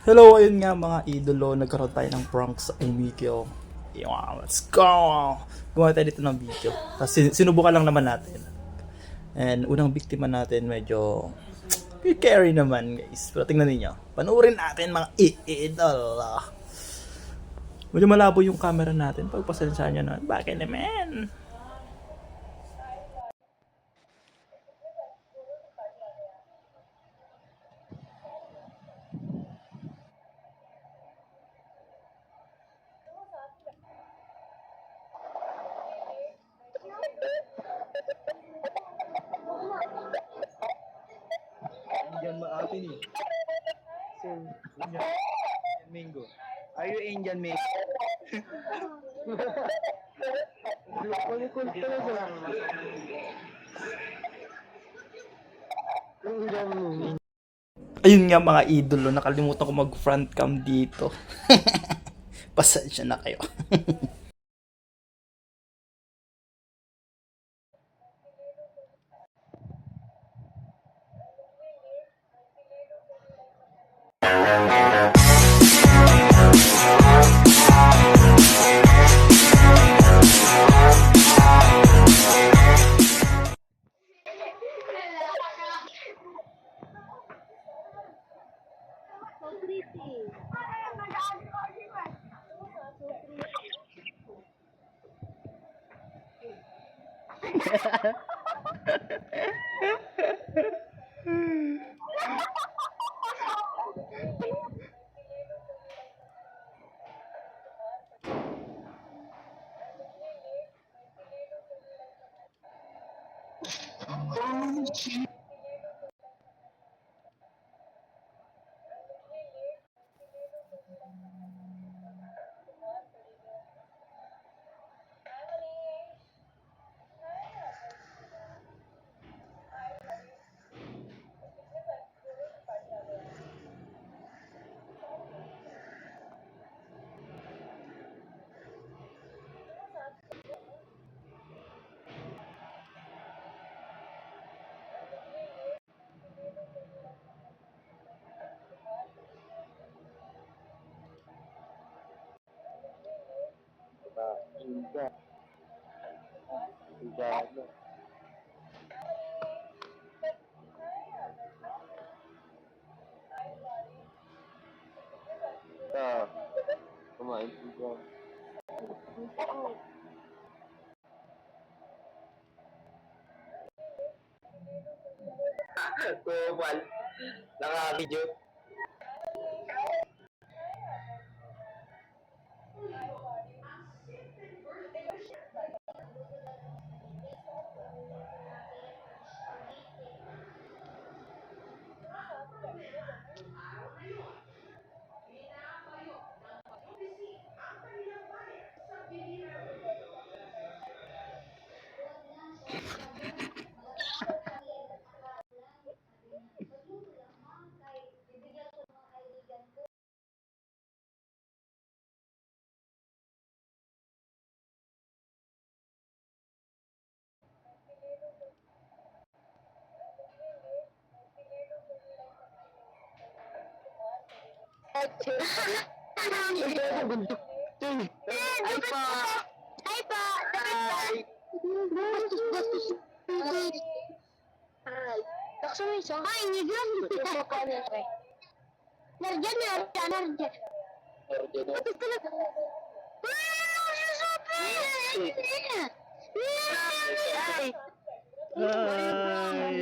Hello, ayun nga mga idolo, nagkaroon tayo ng prank sa Emikyo. Let's go! Gumawa tayo dito ng video. Tapos sinubukan lang naman natin. And unang biktima natin medyo carry naman guys. Pero tingnan niyo, panuorin natin mga idol. Medyo malabo yung camera natin. Pagpasensyahan nyo na. Bakit naman? Indian atin eh. So, Indian mango. Are you Indian mango? Kulikul talaga. Ayun nga mga idolo, nakalimutan ko mag front cam dito. Pasensya na kayo. India. India. Ah, kumain India. Kuwan. Naka-video. Ay pa! Ay pa! Ay! Bastos! Ay! Takso mo isa? Ay, hindi lang! Nardiyan na! Nardiyan! Batis ka na! Ay!